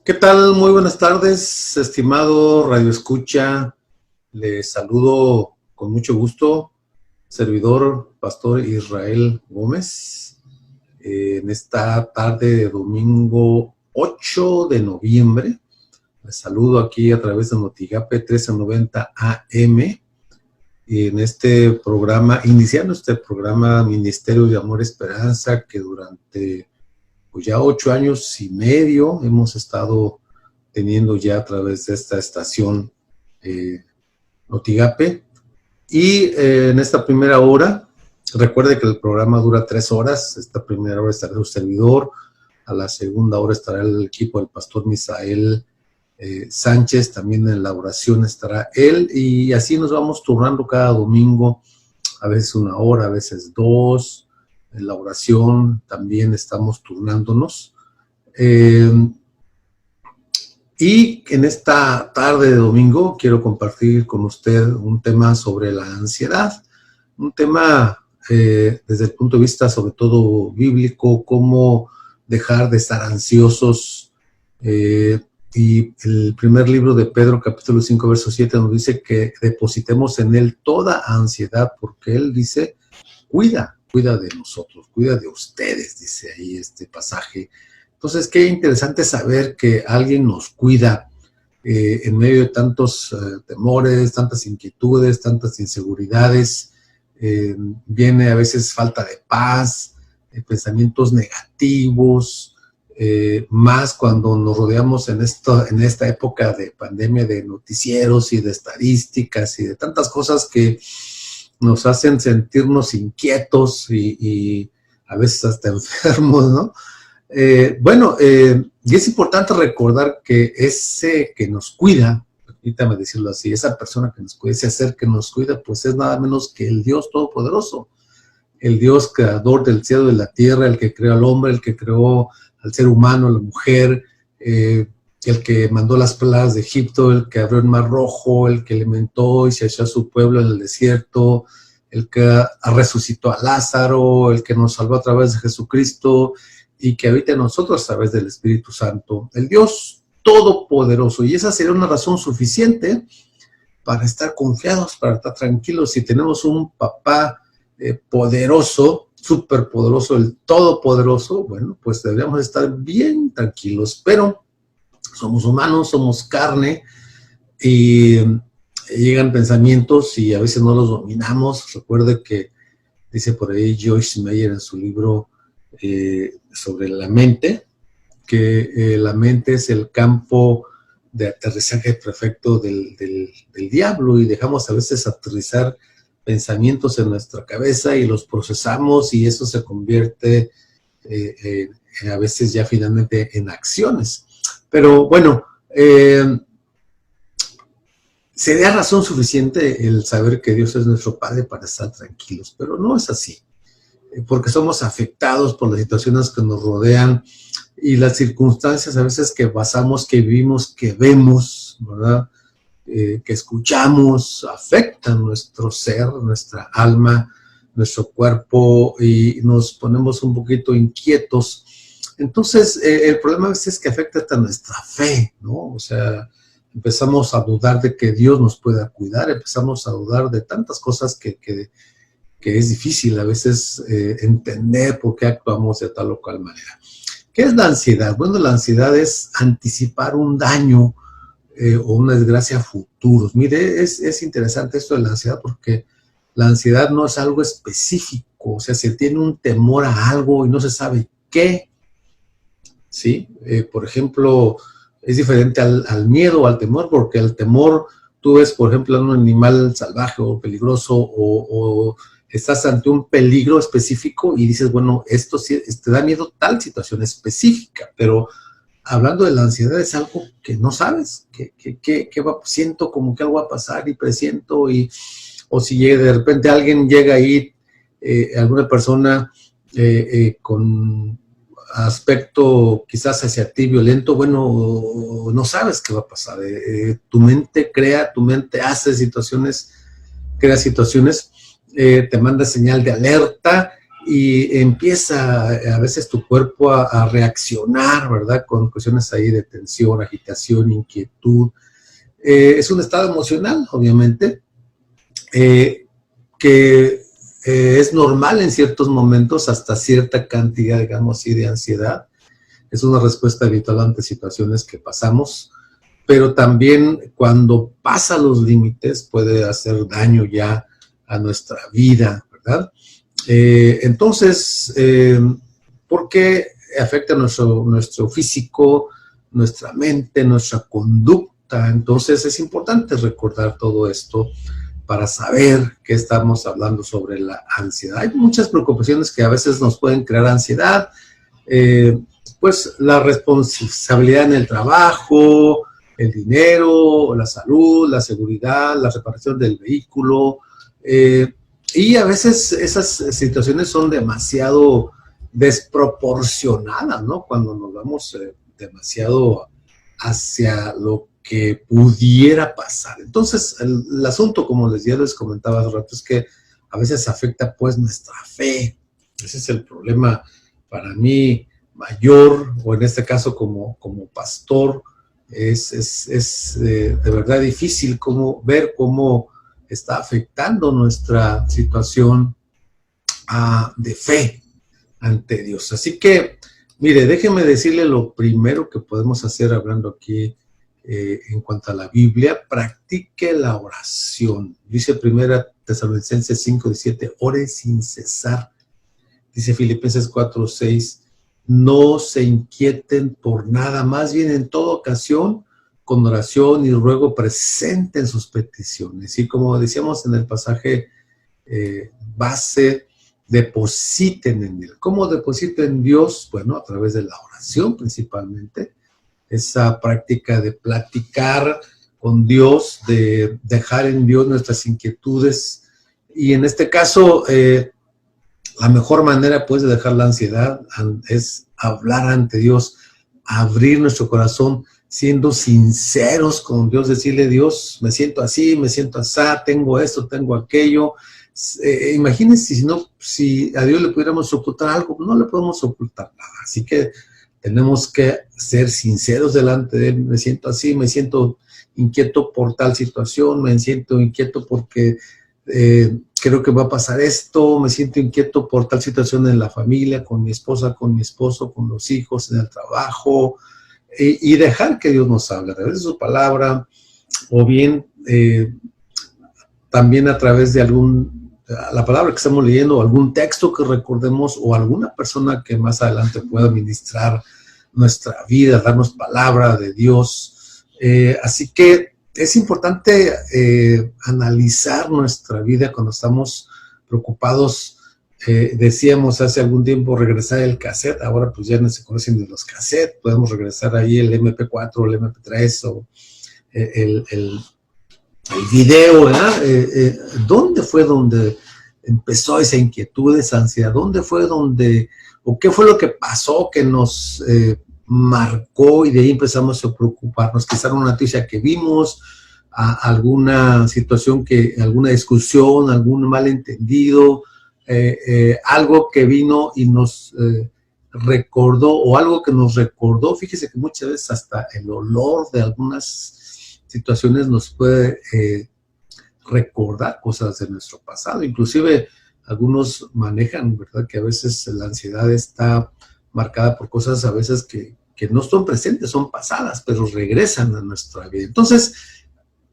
¿Qué tal? Muy buenas tardes, estimado Radio Escucha. Les saludo con mucho gusto, servidor Pastor Israel Gómez, en esta tarde de domingo 8 de noviembre. Les saludo aquí a través de Notigape 1390 AM, y en este programa, iniciando este programa Ministerio de Amor y Esperanza, que durante pues ya 8 años y medio hemos estado teniendo ya a través de esta estación Notigape. Y en esta primera hora, recuerde que el programa dura 3 horas. Esta primera hora estará un servidor, a la segunda hora estará el equipo del pastor Misael Sánchez, también en la oración estará él, y así nos vamos turnando cada domingo, a veces 1 hora, a veces 2. En la oración también estamos turnándonos. Y en esta tarde de domingo quiero compartir con usted un tema sobre la ansiedad, un tema desde el punto de vista sobre todo bíblico, cómo dejar de estar ansiosos. Y el primer libro de Pedro, capítulo 5, verso 7, nos dice que depositemos en él toda ansiedad, porque él dice, cuida de nosotros, cuida de ustedes, dice ahí este pasaje. Entonces, qué interesante saber que alguien nos cuida en medio de tantos temores, tantas inquietudes, tantas inseguridades. Viene a veces falta de paz, pensamientos negativos, más cuando nos rodeamos en esta época de pandemia, de noticieros y de estadísticas y de tantas cosas que nos hacen sentirnos inquietos y a veces hasta enfermos, ¿no? Y es importante recordar que ese que nos cuida, permítame decirlo así, esa persona que nos cuida, ese ser que nos cuida, pues es nada menos que el Dios Todopoderoso, el Dios creador del cielo y de la tierra, el que creó al hombre, el que creó al ser humano, a la mujer, el que mandó las plagas de Egipto, el que abrió el mar rojo, el que alimentó y se echó a su pueblo en el desierto, el que resucitó a Lázaro, el que nos salvó a través de Jesucristo y que habita en nosotros a través del Espíritu Santo, el Dios Todopoderoso. Y esa sería una razón suficiente para estar confiados, para estar tranquilos. Si tenemos un papá poderoso, superpoderoso, el Todopoderoso, bueno, pues deberíamos estar bien tranquilos, pero somos humanos, somos carne y llegan pensamientos y a veces no los dominamos. Recuerde que dice por ahí Joyce Meyer en su libro sobre la mente, que la mente es el campo de aterrizaje perfecto del diablo, y dejamos a veces aterrizar pensamientos en nuestra cabeza y los procesamos, y eso se convierte a veces ya finalmente en acciones. Pero bueno, sería razón suficiente el saber que Dios es nuestro Padre para estar tranquilos, pero no es así, porque somos afectados por las situaciones que nos rodean y las circunstancias a veces que pasamos, que vivimos, que vemos, ¿verdad? Que escuchamos, afectan nuestro ser, nuestra alma, nuestro cuerpo, y nos ponemos un poquito inquietos. Entonces, el problema a veces es que afecta hasta nuestra fe, ¿no? O sea, empezamos a dudar de que Dios nos pueda cuidar, empezamos a dudar de tantas cosas que es difícil a veces entender por qué actuamos de tal o cual manera. ¿Qué es la ansiedad? Bueno, la ansiedad es anticipar un daño o una desgracia a futuros. Mire, es interesante esto de la ansiedad, porque la ansiedad no es algo específico, o sea, se tiene un temor a algo y no se sabe qué, ¿sí? Por ejemplo, es diferente al miedo o al temor, porque el temor, tú ves, por ejemplo, a un animal salvaje o peligroso, o estás ante un peligro específico y dices, bueno, esto sí, te da miedo tal situación específica, pero hablando de la ansiedad es algo que no sabes, siento como que algo va a pasar y presiento, o si de repente alguien llega ahí, alguna persona con aspecto quizás hacia ti violento, bueno, no sabes qué va a pasar. Tu mente hace situaciones, crea situaciones, te manda señal de alerta y empieza a veces tu cuerpo a reaccionar, ¿verdad? Con cuestiones ahí de tensión, agitación, inquietud. Es un estado emocional, obviamente, que es normal en ciertos momentos, hasta cierta cantidad, digamos así, de ansiedad. Es una respuesta habitual ante situaciones que pasamos, pero también cuando pasa los límites puede hacer daño ya a nuestra vida, ¿verdad? Entonces, ¿por qué afecta nuestro físico, nuestra mente, nuestra conducta? Entonces es importante recordar todo esto para saber que estamos hablando sobre la ansiedad. Hay muchas preocupaciones que a veces nos pueden crear ansiedad, pues la responsabilidad en el trabajo, el dinero, la salud, la seguridad, la reparación del vehículo, y a veces esas situaciones son demasiado desproporcionadas, ¿no? Cuando nos vamos demasiado hacia lo que pudiera pasar. Entonces, el asunto, como ya les comentaba hace rato, es que a veces afecta pues nuestra fe. Ese es el problema para mí mayor, o en este caso como pastor, es de verdad difícil ver cómo está afectando nuestra situación de fe ante Dios. Así que, mire, déjeme decirle lo primero que podemos hacer hablando aquí en cuanto a la Biblia: practique la oración. Dice 1 Tesalonicenses 5:17, ore sin cesar. Dice Filipenses 4:6, no se inquieten por nada, más bien en toda ocasión, con oración y ruego, presenten sus peticiones. Y como decíamos en el pasaje base, depositen en Él. ¿Cómo depositen en Dios? Bueno, a través de la oración principalmente. Esa práctica de platicar con Dios, de dejar en Dios nuestras inquietudes. Y en este caso, la mejor manera pues de dejar la ansiedad es hablar ante Dios, abrir nuestro corazón, siendo sinceros con Dios, decirle: Dios, me siento así, me siento así, tengo esto, tengo aquello. Imagínense si a Dios le pudiéramos ocultar algo, no le podemos ocultar nada. Así que tenemos que ser sinceros delante de Él. Me siento así, me siento inquieto por tal situación, me siento inquieto porque creo que va a pasar esto, me siento inquieto por tal situación en la familia, con mi esposa, con mi esposo, con los hijos, en el trabajo, y dejar que Dios nos hable a través de su palabra, o bien también a través de la palabra que estamos leyendo, o algún texto que recordemos, o alguna persona que más adelante pueda ministrar nuestra vida, darnos palabra de Dios. Así que es importante analizar nuestra vida cuando estamos preocupados. Decíamos hace algún tiempo regresar el cassette, ahora pues ya no se conocen ni los cassettes, podemos regresar ahí el MP4, el MP3 o el video, ¿verdad? ¿Dónde fue donde empezó esa inquietud, esa ansiedad? ¿Dónde fue o qué fue lo que pasó que nos marcó y de ahí empezamos a preocuparnos? Quizá una noticia que vimos, alguna situación, alguna discusión, algún malentendido, algo que vino y nos recordó, o algo que nos recordó. Fíjese que muchas veces hasta el olor de algunas situaciones nos puede recordar cosas de nuestro pasado. Inclusive algunos manejan, ¿verdad?, que a veces la ansiedad está marcada por cosas a veces que no son presentes, son pasadas, pero regresan a nuestra vida. Entonces,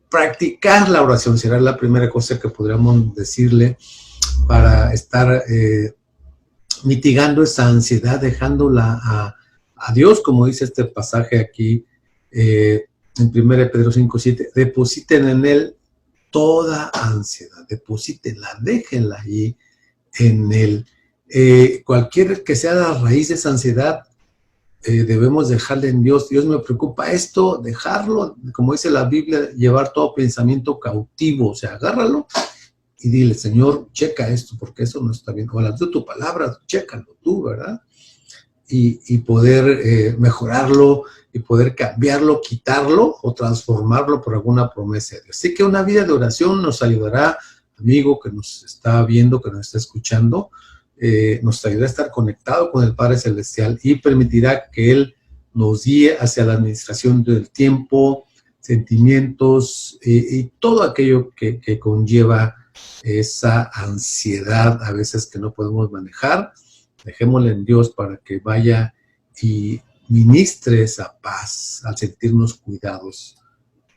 practicar la oración será la primera cosa que podríamos decirle para estar mitigando esa ansiedad, dejándola a Dios, como dice este pasaje aquí en 1 Pedro 5:7, depositen en Él toda ansiedad, deposítenla, déjenla ahí en Él. Cualquier que sea la raíz de esa ansiedad, debemos dejarla en Dios. Dios, me preocupa esto, dejarlo, como dice la Biblia, llevar todo pensamiento cautivo, o sea, agárralo y dile: Señor, checa esto, porque eso no está bien. O la de tu palabra, chécalo tú, ¿verdad? Y poder mejorarlo, y poder cambiarlo, quitarlo o transformarlo por alguna promesa de Dios. Así que una vida de oración nos ayudará, amigo que nos está viendo, que nos está escuchando, nos ayudará a estar conectado con el Padre Celestial y permitirá que Él nos guíe hacia la administración del tiempo, sentimientos y todo aquello que conlleva esa ansiedad a veces que no podemos manejar. Dejémosle en Dios para que vaya y ministre esa paz al sentirnos cuidados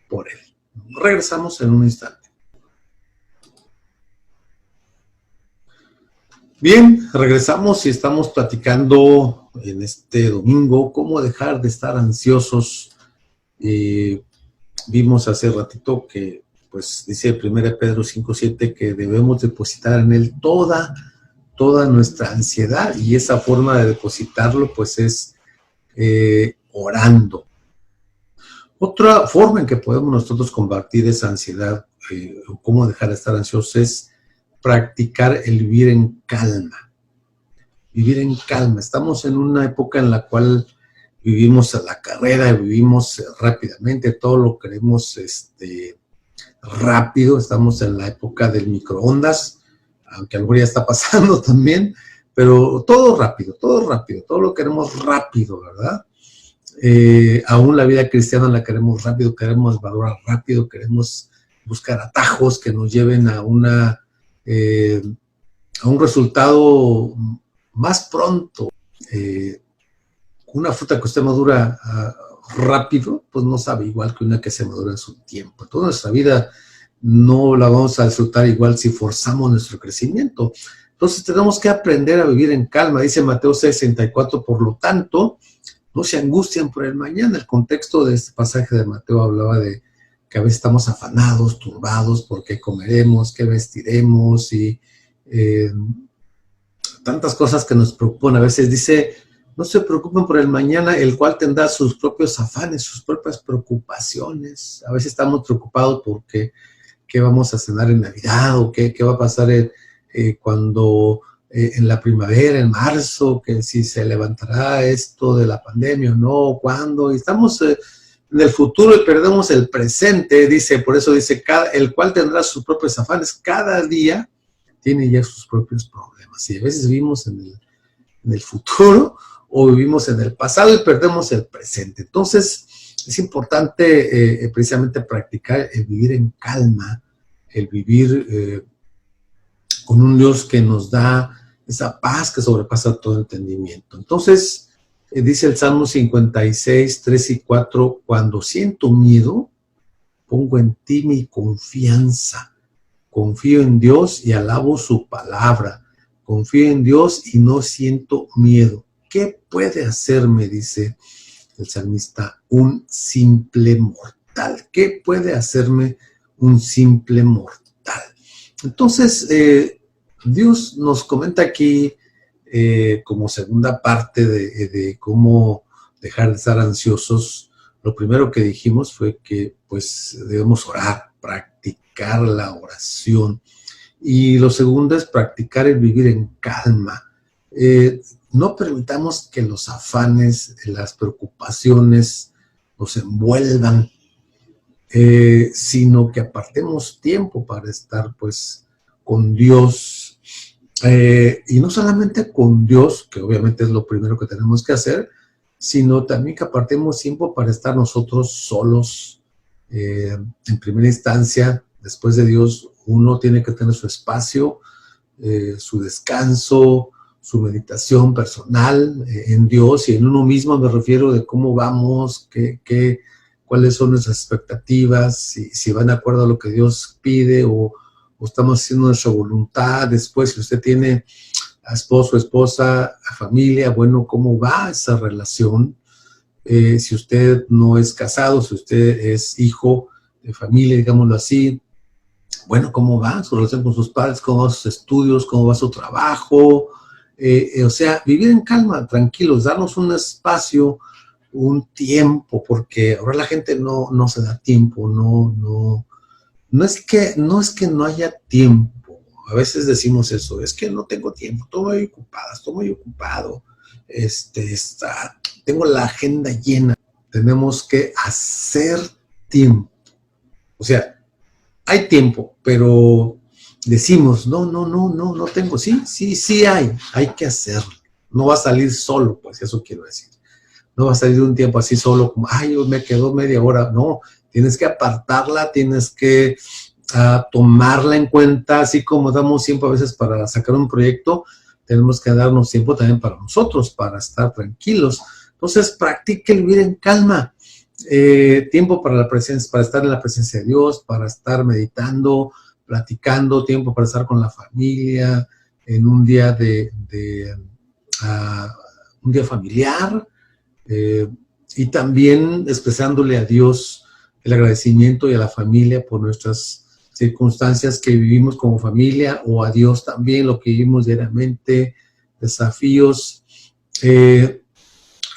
por Él. Regresamos en un instante. Bien, regresamos y estamos platicando en este domingo cómo dejar de estar ansiosos. Vimos hace ratito que, pues, dice 1 Pedro 5:7 que debemos depositar en Él toda nuestra ansiedad, y esa forma de depositarlo, pues, es orando. Otra forma en que podemos nosotros combatir esa ansiedad, o cómo dejar de estar ansiosos, es practicar el vivir en calma. Vivir en calma. Estamos en una época en la cual vivimos a la carrera, vivimos rápidamente, todo lo queremos rápido. Estamos en la época del microondas, aunque algo ya está pasando también, pero todo rápido, todo lo queremos rápido, ¿verdad? Aún la vida cristiana la queremos rápido, queremos valorar rápido, queremos buscar atajos que nos lleven a un resultado más pronto. Una fruta que usted madura rápido, pues no sabe igual que una que se madura en su tiempo. Toda nuestra vida no la vamos a disfrutar igual si forzamos nuestro crecimiento. Entonces tenemos que aprender a vivir en calma. Dice Mateo 6:64, por lo tanto, no se angustien por el mañana. El contexto de este pasaje de Mateo hablaba de que a veces estamos afanados, turbados, por qué comeremos, qué vestiremos, y tantas cosas que nos preocupan. A veces dice, no se preocupen por el mañana, el cual tendrá sus propios afanes, sus propias preocupaciones. A veces estamos preocupados porque qué vamos a cenar en Navidad, o qué va a pasar cuando en la primavera, en marzo, que si se levantará esto de la pandemia o no, cuándo. Y estamos en el futuro y perdemos el presente, dice, por eso dice, el cual tendrá sus propios afanes. Cada día tiene ya sus propios problemas. Y a veces vivimos en el futuro o vivimos en el pasado y perdemos el presente. Entonces, es importante precisamente practicar el vivir en calma, el vivir con un Dios que nos da esa paz que sobrepasa todo entendimiento. Entonces, dice el Salmo 56, 3 y 4, cuando siento miedo, pongo en ti mi confianza. Confío en Dios y alabo su palabra. Confío en Dios y no siento miedo. ¿Qué puede hacerme, dice el salmista, un simple mortal? ¿Qué puede hacerme un simple mortal? Entonces, Dios nos comenta aquí, como segunda parte de cómo dejar de estar ansiosos. Lo primero que dijimos fue que, pues, debemos orar, practicar la oración. Y lo segundo es practicar el vivir en calma. No permitamos que los afanes, las preocupaciones nos envuelvan, sino que apartemos tiempo para estar, pues, con Dios. Y no solamente con Dios, que obviamente es lo primero que tenemos que hacer, sino también que apartemos tiempo para estar nosotros solos. En primera instancia, después de Dios, uno tiene que tener su espacio, su descanso, su meditación personal en Dios y en uno mismo. Me refiero de cómo vamos, cuáles son nuestras expectativas, si van de acuerdo a lo que Dios pide o estamos haciendo nuestra voluntad. Después, si usted tiene a esposo, esposa, a familia, bueno, ¿cómo va esa relación? Si usted no es casado, si usted es hijo de familia, digámoslo así, bueno, ¿cómo va su relación con sus padres? ¿Cómo van sus estudios? ¿Cómo va su trabajo? O sea, vivir en calma, tranquilos, darnos un espacio, un tiempo, porque ahora la gente no se da tiempo, no es que no haya tiempo. A veces decimos eso, es que no tengo tiempo, estoy muy ocupada, estoy muy ocupado, tengo la agenda llena. Tenemos que hacer tiempo. O sea, hay tiempo, pero decimos, no tengo, sí hay que hacerlo. No va a salir solo, pues eso quiero decir. No va a salir un tiempo así solo, como, ay, me quedó media hora. No, tienes que apartarla, tienes que tomarla en cuenta, así como damos tiempo a veces para sacar un proyecto, tenemos que darnos tiempo también para nosotros, para estar tranquilos. Entonces, practique el vivir en calma. Tiempo para la presencia, para estar en la presencia de Dios, para estar meditando, platicando, tiempo para estar con la familia, en un día un día familiar, y también expresándole a Dios el agradecimiento y a la familia por nuestras circunstancias que vivimos como familia, o a Dios también lo que vivimos diariamente, desafíos,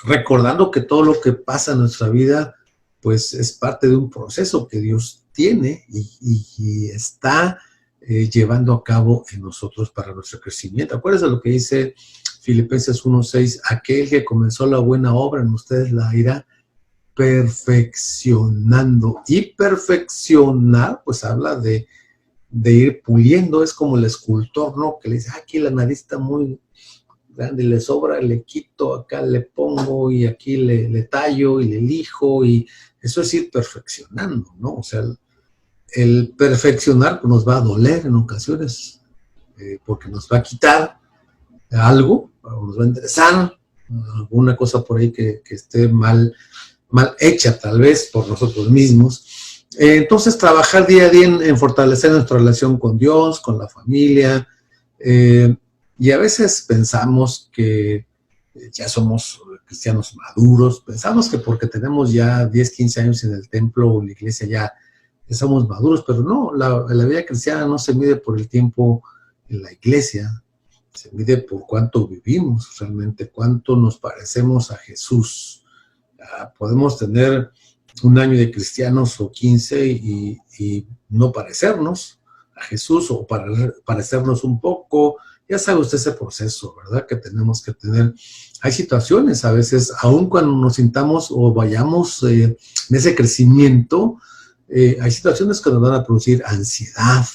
recordando que todo lo que pasa en nuestra vida pues es parte de un proceso que Dios tiene y está llevando a cabo en nosotros para nuestro crecimiento. Acuérdense lo que dice Filipenses 1:6, aquel que comenzó la buena obra en ustedes la irá perfeccionando. Y perfeccionar, pues habla de ir puliendo, es como el escultor, ¿no? Que le dice, aquí la nariz está muy grande, le sobra, le quito, acá le pongo y aquí le tallo y le lijo, y eso es ir perfeccionando, ¿no? O sea, el perfeccionar nos va a doler en ocasiones, porque nos va a quitar algo, nos va a interesar alguna cosa por ahí que esté mal hecha tal vez por nosotros mismos. Entonces trabajar día a día en fortalecer nuestra relación con Dios, con la familia, y a veces pensamos que ya somos cristianos maduros, pensamos que porque tenemos ya 10, 15 años en el templo o en la iglesia ya somos maduros, pero no, la vida cristiana no se mide por el tiempo en la iglesia, se mide por cuánto vivimos realmente, cuánto nos parecemos a Jesús. Podemos tener un año de cristianos o 15 y no parecernos a Jesús, o parecernos un poco. Ya sabe usted ese proceso, ¿verdad? Que tenemos que tener. Hay situaciones a veces, aun cuando nos sintamos o vayamos en ese crecimiento, hay situaciones que nos van a producir ansiedad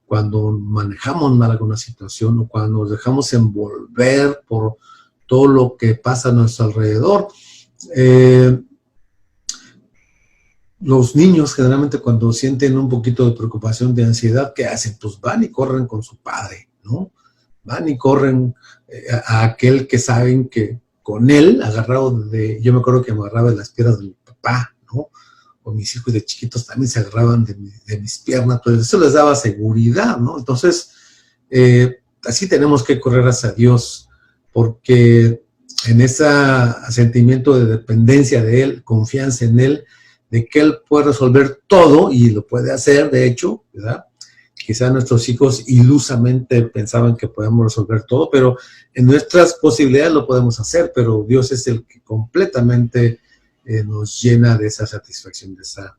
cuando manejamos mal alguna situación, o cuando nos dejamos envolver por todo lo que pasa a nuestro alrededor. Los niños generalmente cuando sienten un poquito de preocupación, de ansiedad, ¿qué hacen? Pues van y corren con su padre, ¿no? Van y corren a aquel que saben que con él, agarrado yo me acuerdo que me agarraba de las piernas de mi papá, ¿no? O mis hijos de chiquitos también se agarraban de mis piernas, pues eso les daba seguridad, ¿no? Entonces, así tenemos que correr hacia Dios, porque en ese sentimiento de dependencia de Él, confianza en Él, de que Él puede resolver todo, y lo puede hacer, de hecho, ¿verdad? Quizá nuestros hijos ilusamente pensaban que podemos resolver todo, pero en nuestras posibilidades lo podemos hacer, pero Dios es el que completamente nos llena de esa satisfacción, de esa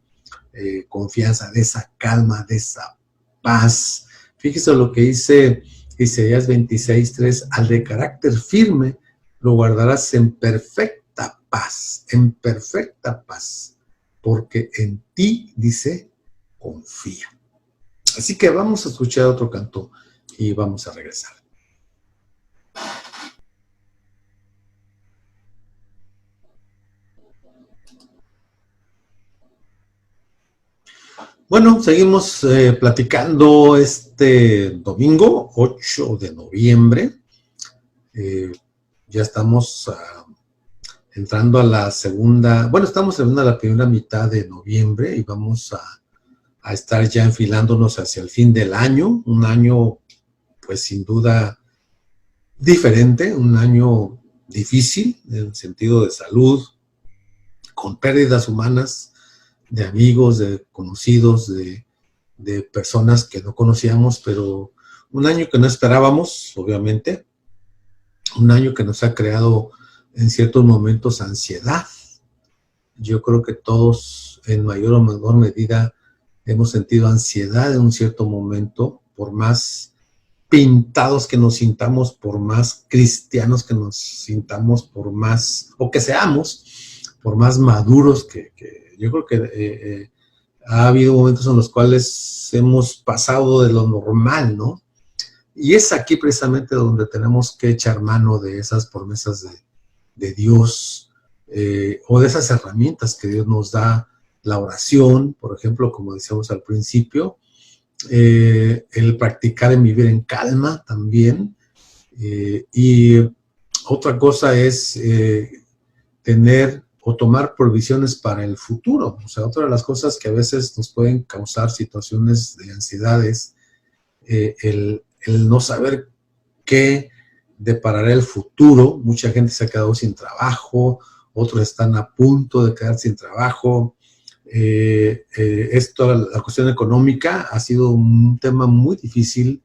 confianza, de esa calma, de esa paz. Fíjese lo que dice Isaías 26:3, al de carácter firme lo guardarás en perfecta paz, porque en ti, dice, confía. Así que vamos a escuchar otro canto y vamos a regresar. Bueno, seguimos platicando este domingo, 8 de noviembre. Ya estamos entrando a la segunda, bueno, estamos entrando a la primera mitad de noviembre y vamos a estar ya enfilándonos hacia el fin del año, un año pues sin duda diferente, un año difícil en el sentido de salud, con pérdidas humanas, de amigos, de conocidos, de personas que no conocíamos, pero un año que no esperábamos, obviamente, un año que nos ha creado en ciertos momentos ansiedad. Yo creo que todos, en mayor o menor medida, hemos sentido ansiedad en un cierto momento, por más pintados que nos sintamos, por más cristianos que nos sintamos, por más, o que seamos, por más maduros que yo creo que Ha habido momentos en los cuales hemos pasado de lo normal, ¿no? Y es aquí precisamente donde tenemos que echar mano de esas promesas de Dios, o de esas herramientas que Dios nos da, la oración, por ejemplo, como decíamos al principio, el practicar en vivir en calma también, y otra cosa es tener o tomar provisiones para el futuro. O sea, otra de las cosas que a veces nos pueden causar situaciones de ansiedad es el no saber qué deparará el futuro. Mucha gente se ha quedado sin trabajo, otros están a punto de quedar sin trabajo. La cuestión económica ha sido un tema muy difícil.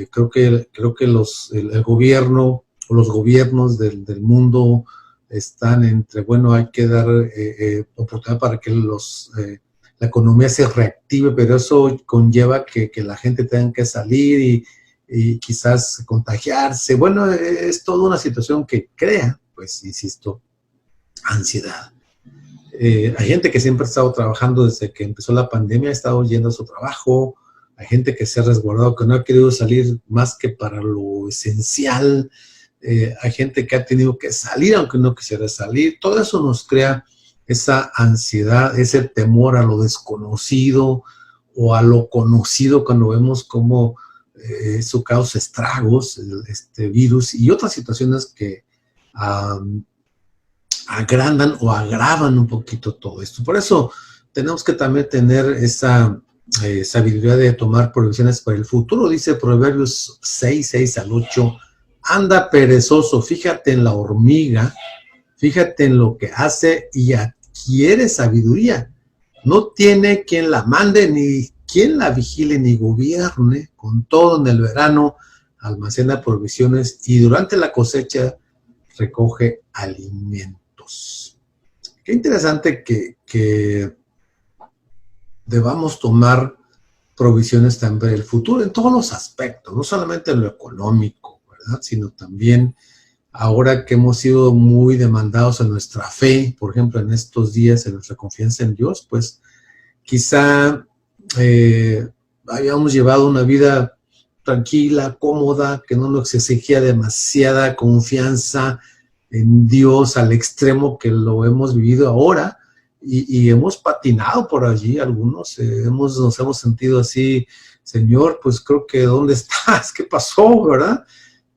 Creo que el gobierno o los gobiernos del mundo están entre, bueno, hay que dar oportunidad para que la economía se reactive, pero eso conlleva que la gente tenga que salir y quizás contagiarse. Bueno, es toda una situación que crea, pues, insisto, ansiedad. Hay gente que siempre ha estado trabajando desde que empezó la pandemia, ha estado yendo a su trabajo. Hay gente que se ha resguardado, que no ha querido salir más que para lo esencial. Hay gente que ha tenido que salir aunque no quisiera salir. Todo eso nos crea esa ansiedad, ese temor a lo desconocido o a lo conocido, cuando vemos cómo eso causa estragos, este virus y otras situaciones que agrandan o agravan un poquito todo esto. Por eso tenemos que también tener esa sabiduría de tomar provisiones para el futuro. Dice Proverbios 6 al 8, anda perezoso, fíjate en la hormiga, fíjate en lo que hace y adquiere sabiduría. No tiene quien la mande, ni quien la vigile, ni gobierne. Con todo, en el verano almacena provisiones y durante la cosecha recoge alimentos. Qué interesante que debamos tomar provisiones también para el futuro en todos los aspectos, no solamente en lo económico, ¿verdad? Sino también ahora que hemos sido muy demandados en nuestra fe, por ejemplo, en estos días, en nuestra confianza en Dios, pues quizá habíamos llevado una vida tranquila, cómoda, que no nos exigía demasiada confianza en Dios al extremo que lo hemos vivido ahora, y hemos patinado por allí algunos, nos hemos sentido así, Señor, pues creo que ¿dónde estás? ¿Qué pasó? ¿Verdad?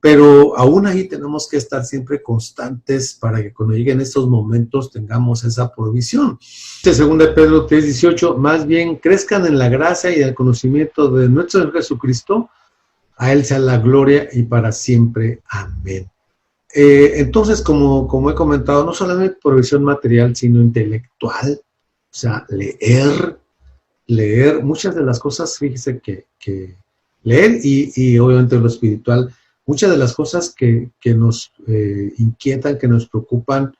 Pero aún ahí tenemos que estar siempre constantes para que cuando lleguen estos momentos tengamos esa provisión. Según de Pedro 3:18, más bien crezcan en la gracia y el conocimiento de nuestro Señor Jesucristo, a Él sea la gloria y para siempre. Amén. Entonces, como he comentado, no solamente provisión material, sino intelectual, o sea, leer muchas de las cosas, fíjese que leer y obviamente lo espiritual, muchas de las cosas que nos inquietan, que nos preocupan,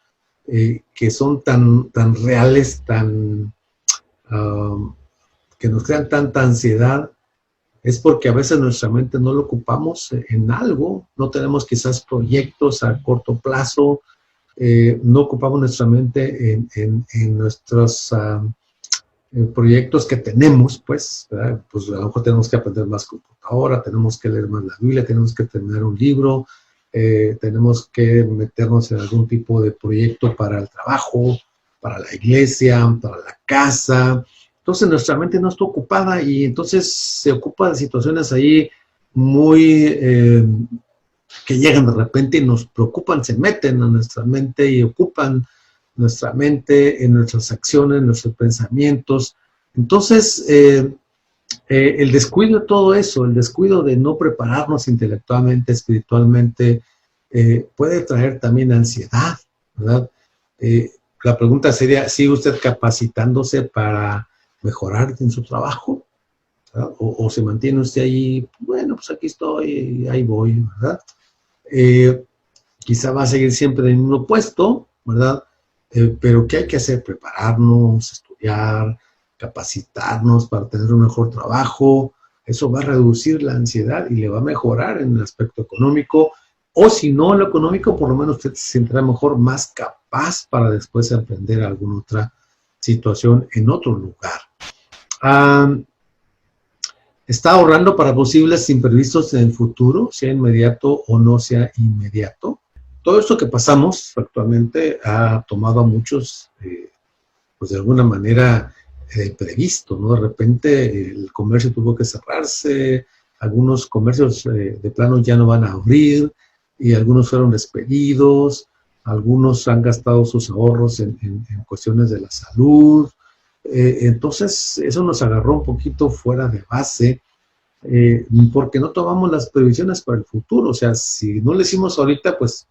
que son tan reales, que nos crean tanta ansiedad, es porque a veces nuestra mente no lo ocupamos en algo, no tenemos quizás proyectos a corto plazo, no ocupamos nuestra mente en nuestros proyectos que tenemos, pues, ¿verdad? Pues a lo mejor tenemos que aprender más computadora, tenemos que leer más la Biblia, tenemos que tener un libro, tenemos que meternos en algún tipo de proyecto para el trabajo, para la iglesia, para la casa. Entonces nuestra mente no está ocupada y entonces se ocupa de situaciones ahí muy que llegan de repente y nos preocupan, se meten a nuestra mente y ocupan nuestra mente en nuestras acciones, en nuestros pensamientos. Entonces el descuido de todo eso, el descuido de no prepararnos intelectualmente, espiritualmente, puede traer también ansiedad, ¿verdad? La pregunta sería, ¿sigue usted capacitándose para mejorar en su trabajo? O se mantiene usted ahí, bueno, pues aquí estoy, ahí voy, ¿verdad? Quizá va a seguir siempre en el mismo puesto, ¿verdad? Pero ¿qué hay que hacer? Prepararnos, estudiar, capacitarnos para tener un mejor trabajo. Eso va a reducir la ansiedad y le va a mejorar en el aspecto económico, o si no en lo económico, por lo menos usted se sentirá mejor, más capaz para después emprender alguna otra situación en otro lugar. Ah, está ahorrando para posibles imprevistos en el futuro, sea inmediato o no sea inmediato. Todo esto que pasamos actualmente ha tomado a muchos, pues de alguna manera, previsto, ¿no? De repente el comercio tuvo que cerrarse, algunos comercios de plano ya no van a abrir y algunos fueron despedidos, algunos han gastado sus ahorros en cuestiones de la salud. Entonces eso nos agarró un poquito fuera de base, porque no tomamos las previsiones para el futuro. O sea, si no lo hicimos ahorita, pues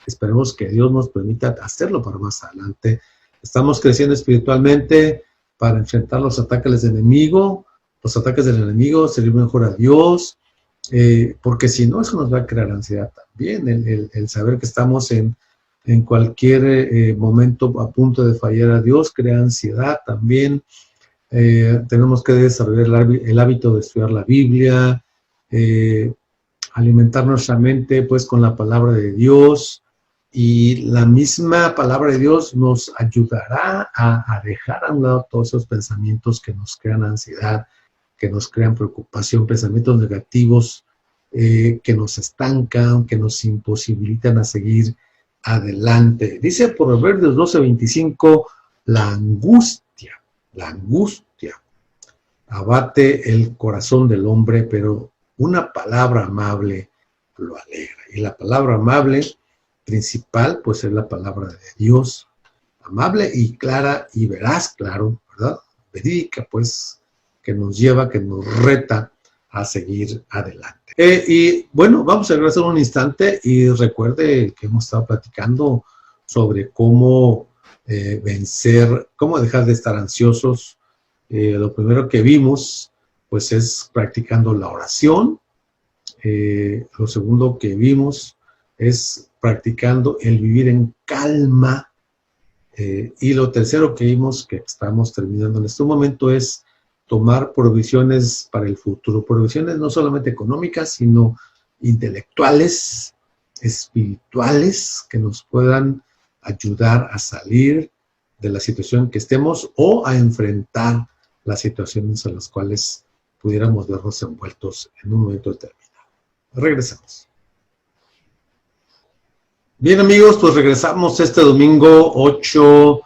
esperemos que Dios nos permita hacerlo para más adelante. Estamos creciendo espiritualmente para enfrentar los ataques del enemigo, servir mejor a Dios, porque si no, eso nos va a crear ansiedad también, el saber que estamos en cualquier momento a punto de fallar a Dios, crea ansiedad también. Tenemos que desarrollar el hábito de estudiar la Biblia, alimentar nuestra mente pues con la palabra de Dios, y la misma palabra de Dios nos ayudará a dejar a un lado todos esos pensamientos que nos crean ansiedad, que nos crean preocupación, pensamientos negativos, que nos estancan, que nos imposibilitan a seguir adelante. Dice Proverbios 12:25, la angustia abate el corazón del hombre, pero una palabra amable lo alegra. Y la palabra amable principal, pues es la palabra de Dios, amable y clara y veraz, claro, ¿verdad? Verídica, pues, que nos lleva, que nos reta a seguir adelante. Y bueno, vamos a regresar un instante y recuerde que hemos estado platicando sobre cómo vencer, cómo dejar de estar ansiosos. Lo primero que vimos, pues, es practicando la oración. Lo segundo que vimos es practicando el vivir en calma. Y lo tercero que vimos, que estamos terminando en este momento, es tomar provisiones para el futuro. Provisiones no solamente económicas, sino intelectuales, espirituales, que nos puedan ayudar a salir de la situación que estemos o a enfrentar las situaciones en las cuales pudiéramos vernos envueltos en un momento determinado. Regresamos. Bien, amigos, pues regresamos este domingo 8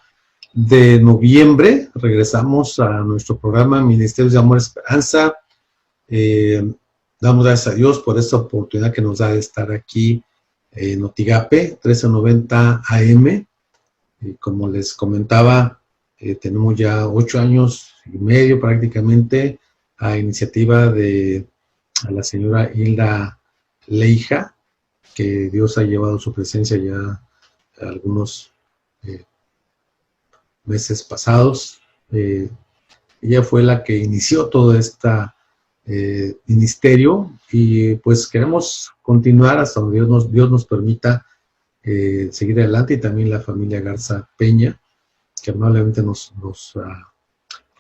de noviembre. Regresamos a nuestro programa Ministerios de Amor y Esperanza. Damos gracias a Dios por esta oportunidad que nos da de estar aquí en Notigape, 1390 AM. Y como les comentaba, tenemos ya 8 años y medio prácticamente a iniciativa de la señora Hilda Leija, que Dios ha llevado su presencia ya algunos meses pasados. Ella fue la que inició todo este ministerio y pues queremos continuar hasta donde Dios nos permita seguir adelante, y también la familia Garza Peña, que amablemente nos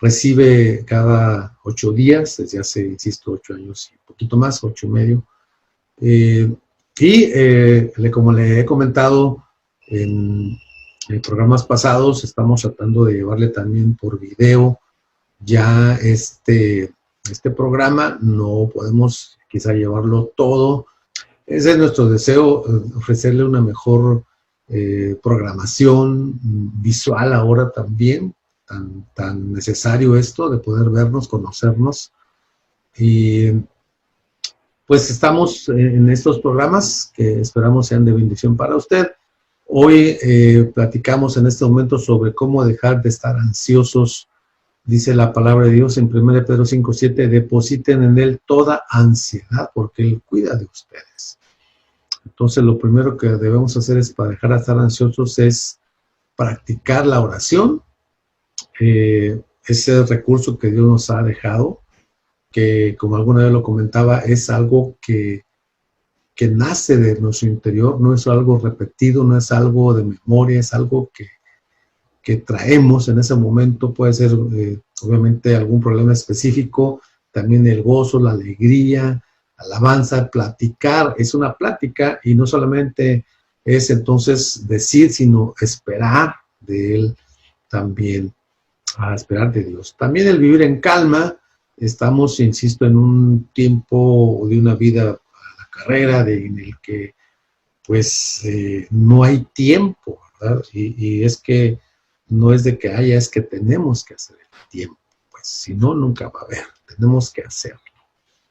recibe cada 8 días, desde hace, insisto, 8 años y un poquito más, 8 y medio. Como le he comentado en programas pasados, estamos tratando de llevarle también por video ya este programa. No podemos quizá llevarlo todo. Ese es nuestro deseo, ofrecerle una mejor programación visual ahora también, tan necesario esto de poder vernos, conocernos. Y pues estamos en estos programas que esperamos sean de bendición para usted. Hoy platicamos en este momento sobre cómo dejar de estar ansiosos. Dice la palabra de Dios en 1 Pedro 5:7, depositen en Él toda ansiedad porque Él cuida de ustedes. Entonces lo primero que debemos hacer es, para dejar de estar ansiosos, es practicar la oración, ese recurso que Dios nos ha dejado, que como alguna vez lo comentaba, es algo que nace de nuestro interior, no es algo repetido, no es algo de memoria, es algo que traemos en ese momento. Puede ser obviamente algún problema específico, también el gozo, la alegría, alabanza, platicar, es una plática, y no solamente es entonces decir, sino esperar de Él también. a esperar de Dios. También el vivir en calma. Estamos, insisto, en un tiempo de una vida a la carrera, en el que pues no hay tiempo, ¿verdad? Y es que no es de que haya, es que tenemos que hacer el tiempo. Pues si no, nunca va a haber. Tenemos que hacerlo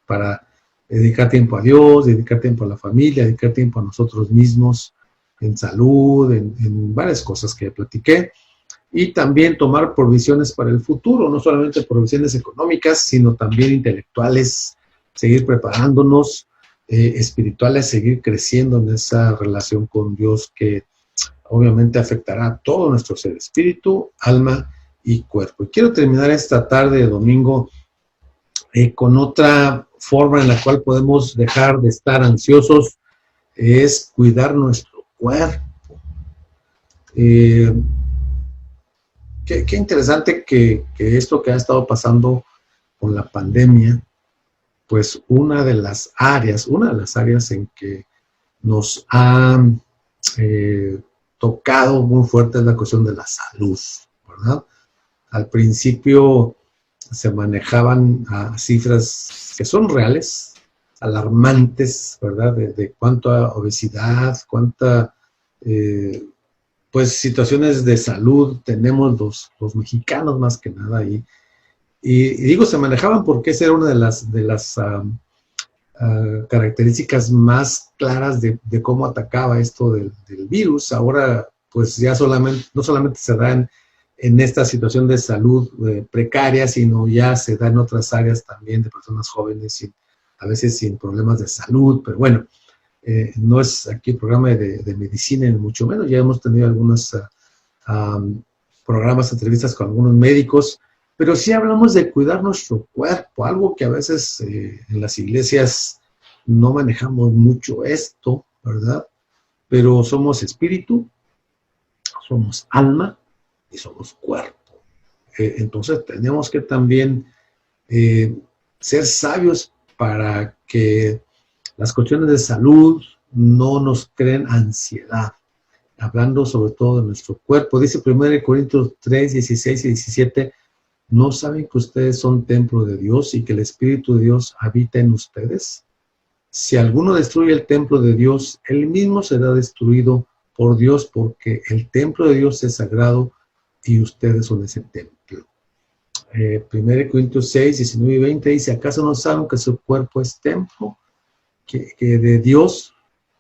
para dedicar tiempo a Dios, dedicar tiempo a la familia, dedicar tiempo a nosotros mismos, en salud, en varias cosas que platiqué. Y también tomar provisiones para el futuro, no solamente provisiones económicas, sino también intelectuales, seguir preparándonos, espirituales, seguir creciendo en esa relación con Dios que obviamente afectará a todo nuestro ser, espíritu, alma y cuerpo. Y quiero terminar esta tarde de domingo con otra forma en la cual podemos dejar de estar ansiosos, es cuidar nuestro cuerpo. Qué interesante que esto que ha estado pasando con la pandemia, pues una de las áreas en que nos ha tocado muy fuerte es la cuestión de la salud, ¿verdad? Al principio se manejaban cifras que son reales, alarmantes, ¿verdad? De cuánta obesidad, cuánta pues situaciones de salud tenemos los mexicanos más que nada. Y digo, se manejaban porque esa era una de las características más claras de cómo atacaba esto del virus. Ahora, pues ya no solamente se da en esta situación de salud precaria, sino ya se da en otras áreas también de personas jóvenes, a veces sin problemas de salud, pero bueno. No es aquí programa de medicina, ni mucho menos. Ya hemos tenido algunos programas, entrevistas con algunos médicos, pero sí hablamos de cuidar nuestro cuerpo, algo que a veces en las iglesias no manejamos mucho esto, ¿verdad? Pero somos espíritu, somos alma y somos cuerpo. Entonces tenemos que también ser sabios para que las cuestiones de salud no nos creen ansiedad, hablando sobre todo de nuestro cuerpo. Dice 1 Corintios 3, 16 y 17, ¿no saben que ustedes son templo de Dios y que el Espíritu de Dios habita en ustedes? Si alguno destruye el templo de Dios, él mismo será destruido por Dios, porque el templo de Dios es sagrado y ustedes son ese templo. 1 Corintios 6, 19 y 20 dice, ¿acaso no saben que su cuerpo es templo que de Dios,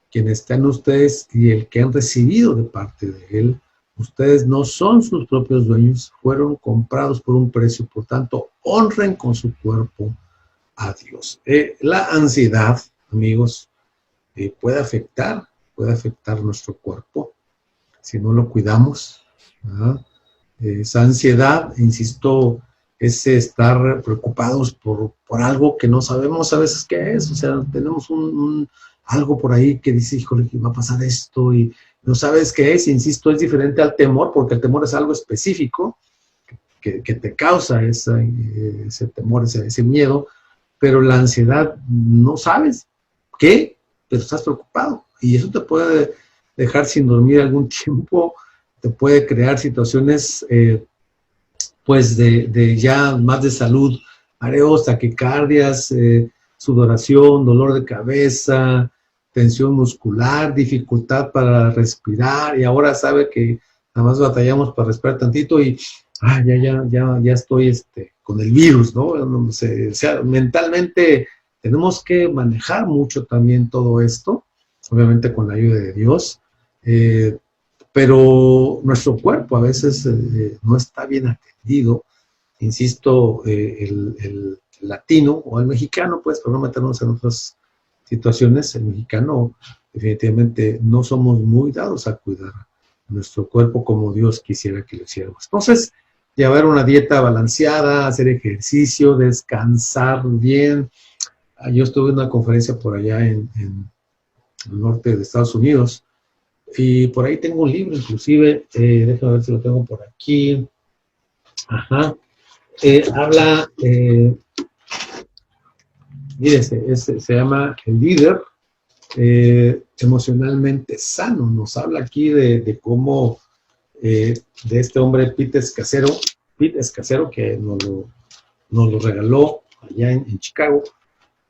quien está en ustedes y el que han recibido de parte de Él? Ustedes no son sus propios dueños, fueron comprados por un precio, por tanto, honren con su cuerpo a Dios. La ansiedad, amigos, puede afectar nuestro cuerpo si no lo cuidamos, ¿verdad? Esa ansiedad, insisto, es estar preocupados por algo que no sabemos a veces qué es. O sea, tenemos algo por ahí que dice, híjole, va a pasar esto y no sabes qué es. Insisto, es diferente al temor, porque el temor es algo específico que te causa ese temor, ese miedo, pero la ansiedad no sabes qué, pero estás preocupado y eso te puede dejar sin dormir algún tiempo, te puede crear situaciones pues de ya más de salud, mareos, taquicardias, sudoración, dolor de cabeza, tensión muscular, dificultad para respirar, y ahora sabe que nada más batallamos para respirar tantito y ya estoy con el virus, ¿no? O sea, mentalmente tenemos que manejar mucho también todo esto, obviamente con la ayuda de Dios, pero nuestro cuerpo a veces no está bien atendido. Insisto, el latino o el mexicano, pues, para no meternos en otras situaciones, el mexicano definitivamente no somos muy dados a cuidar nuestro cuerpo como Dios quisiera que lo hiciéramos. Entonces, llevar una dieta balanceada, hacer ejercicio, descansar bien. Yo estuve en una conferencia por allá en el norte de Estados Unidos, y por ahí tengo un libro, inclusive, déjame ver si lo tengo por aquí. Ajá. Habla, mire, se llama El líder emocionalmente sano. Nos habla aquí de cómo, de este hombre Peter Scazzero, fitness casero que nos lo regaló allá en Chicago,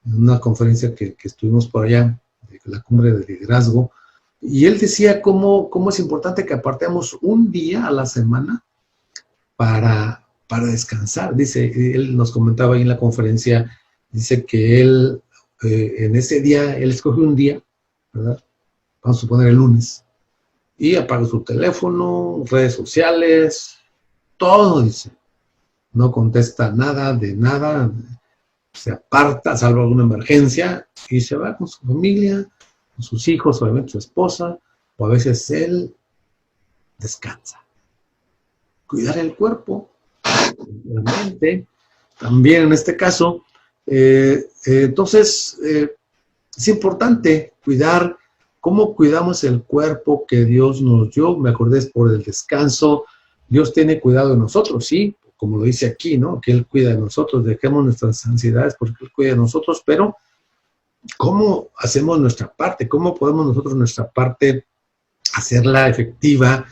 en una conferencia que estuvimos por allá, de la cumbre de liderazgo, y él decía cómo es importante que apartemos un día a la semana para descansar. Dice, él nos comentaba ahí en la conferencia, dice que él, en ese día, él escogió un día, ¿verdad? Vamos a suponer el lunes, y apaga su teléfono, redes sociales, todo, dice. No contesta nada de nada, se aparta, salvo alguna emergencia, y se va con su familia, con sus hijos, obviamente su esposa, o a veces él descansa. Cuidar el cuerpo, la mente, también en este caso. Entonces, es importante cuidar. ¿Cómo cuidamos el cuerpo que Dios nos dio? Me acordé por el descanso. Dios tiene cuidado de nosotros, sí, como lo dice aquí, ¿no? Que Él cuida de nosotros, dejemos nuestras ansiedades porque Él cuida de nosotros, pero ¿cómo hacemos nuestra parte? ¿Cómo podemos nosotros nuestra parte hacerla efectiva?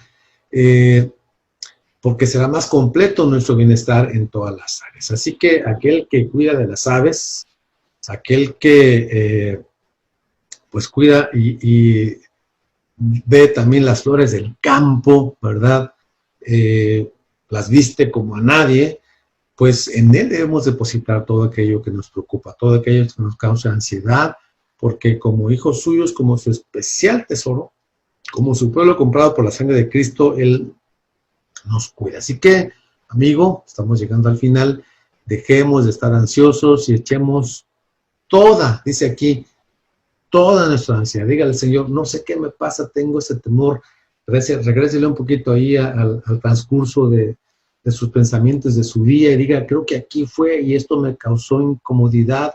Porque será más completo nuestro bienestar en todas las áreas. Así que aquel que cuida de las aves, aquel que pues cuida y ve también las flores del campo, ¿verdad? Las viste como a nadie, pues en él debemos depositar todo aquello que nos preocupa, todo aquello que nos causa ansiedad, porque como hijos suyos, como su especial tesoro, como su pueblo comprado por la sangre de Cristo, él nos cuida. Así que, amigo, estamos llegando al final, dejemos de estar ansiosos y echemos toda, dice aquí, toda nuestra ansiedad. Dígale al Señor, no sé qué me pasa, tengo ese temor. Regrésele un poquito ahí al transcurso de sus pensamientos de su día y diga, creo que aquí fue y esto me causó incomodidad,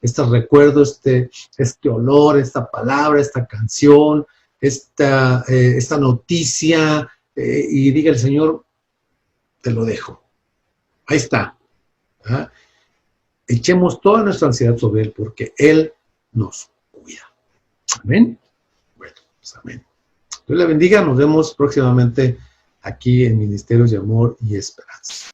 este recuerdo, este olor, esta palabra, esta canción, esta noticia, y diga al Señor, te lo dejo. Ahí está. ¿Ah? Echemos toda nuestra ansiedad sobre Él porque Él nos cuida. Amén. Bueno, pues amén. Dios le bendiga. Nos vemos próximamente aquí en Ministerios de Amor y Esperanza.